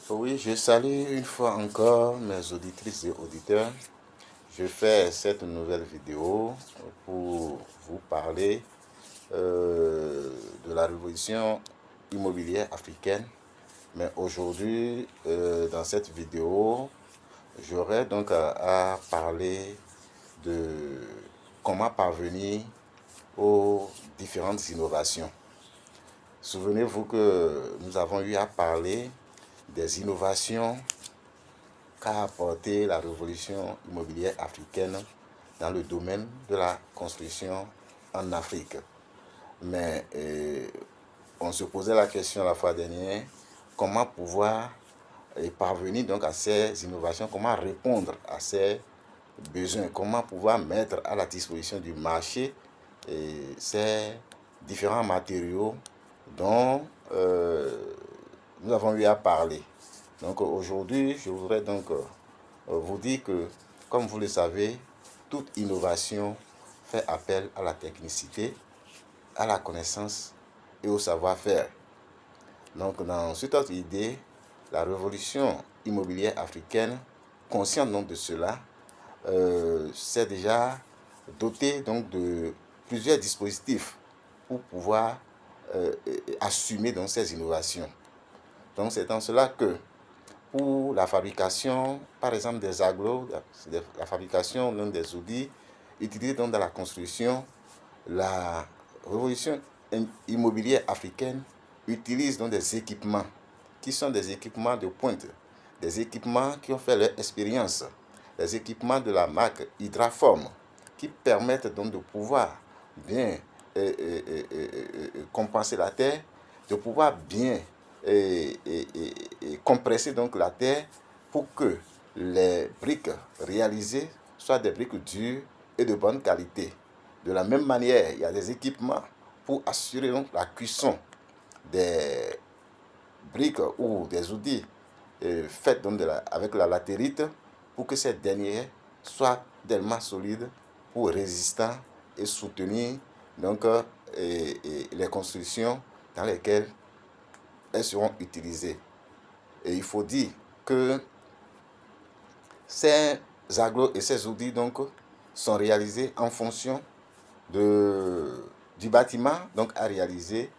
Oui, je salue une fois encore mes auditrices et auditeurs. Je fais cette nouvelle vidéo pour vous parler de la révolution immobilière africaine. Mais aujourd'hui, dans cette vidéo, j'aurai donc à parler de comment parvenir aux différentes innovations. Souvenez-vous que nous avons eu à parler des innovations qu'a apporté la révolution immobilière africaine dans le domaine de la construction en Afrique. Mais on se posait la question la fois dernière, comment pouvoir parvenir donc à ces innovations, comment répondre à ces besoins, comment pouvoir mettre à la disposition du marché ces différents matériaux dont nous avons eu à parler. Donc aujourd'hui, je voudrais donc vous dire que, comme vous le savez, toute innovation fait appel à la technicité, à la connaissance et au savoir-faire. Donc dans cette autre idée, la révolution immobilière africaine, consciente donc de cela, s'est déjà dotée donc de plusieurs dispositifs pour pouvoir assumer donc ces innovations. Donc c'est dans cela que pour la fabrication, par exemple des agglos, la fabrication des outils utilisés dans la construction, la révolution immobilière africaine utilise donc des équipements qui sont des équipements de pointe, des équipements qui ont fait leur expérience, des équipements de la marque Hydraform qui permettent donc de pouvoir bien compenser la terre, de pouvoir bien compresser donc la terre pour que les briques réalisées soient des briques dures et de bonne qualité. De la même manière, il y a des équipements pour assurer donc la cuisson des briques ou des outils faits donc avec la latérite pour que ces dernières soient tellement solides pour résistant et soutenir donc les constructions dans lesquelles elles seront utilisées. Et il faut dire que ces agglos et ces outils donc sont réalisés en fonction du bâtiment donc à réaliser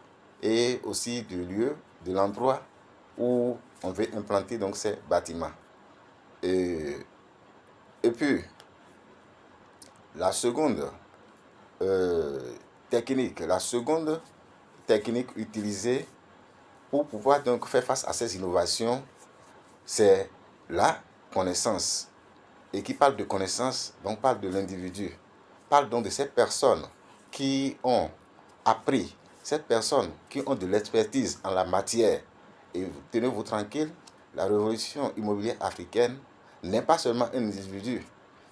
et aussi du lieu, de l'endroit où on veut implanter donc ces bâtiments. Et puis, la seconde technique utilisée pour pouvoir donc faire face à ces innovations, c'est la connaissance. Et qui parle de connaissance, donc parle de l'individu. Parle donc de ces personnes qui ont appris, ces personnes qui ont de l'expertise en la matière. Et tenez-vous tranquille, la révolution immobilière africaine n'est pas seulement un individu,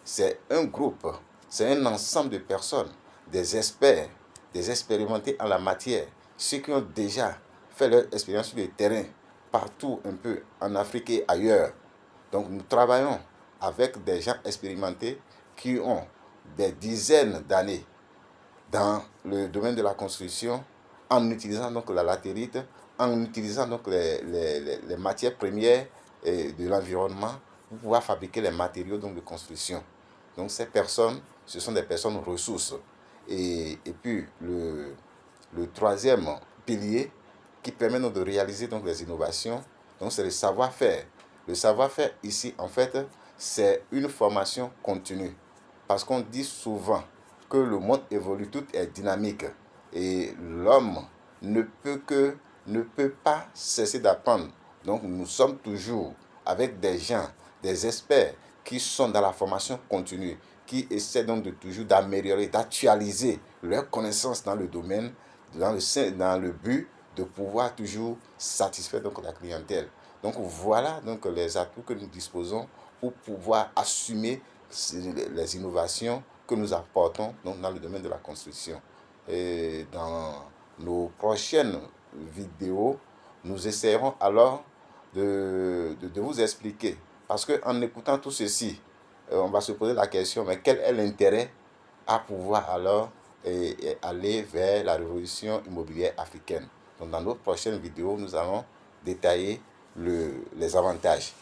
c'est un groupe, c'est un ensemble de personnes, des experts, des expérimentés en la matière, ceux qui ont déjà fait leur expérience sur le terrain, partout un peu en Afrique et ailleurs. Donc nous travaillons avec des gens expérimentés qui ont des dizaines d'années dans le domaine de la construction en utilisant donc la latérite, en utilisant donc les matières premières de l'environnement pour pouvoir fabriquer les matériaux donc, de construction. Donc ces personnes, ce sont des personnes ressources. Et puis le troisième pilier qui permet donc de réaliser donc les innovations, donc c'est le savoir-faire. Le savoir-faire ici, en fait, c'est une formation continue. Parce qu'on dit souvent que le monde évolue, tout est dynamique. Et l'homme ne peut pas cesser d'apprendre. Donc nous sommes toujours avec des gens, des experts qui sont dans la formation continue, qui essaient donc de toujours d'améliorer, d'actualiser leurs connaissances dans le domaine, dans le but de pouvoir toujours satisfaire donc la clientèle. Donc voilà donc les atouts que nous disposons pour pouvoir assumer les innovations que nous apportons donc dans le domaine de la construction. Et dans nos prochaines vidéos, nous essaierons alors de vous expliquer. Parce qu'en écoutant tout ceci, on va se poser la question, mais quel est l'intérêt à pouvoir alors aller vers la révolution immobilière africaine? Donc dans nos prochaines vidéos, nous allons détailler les avantages.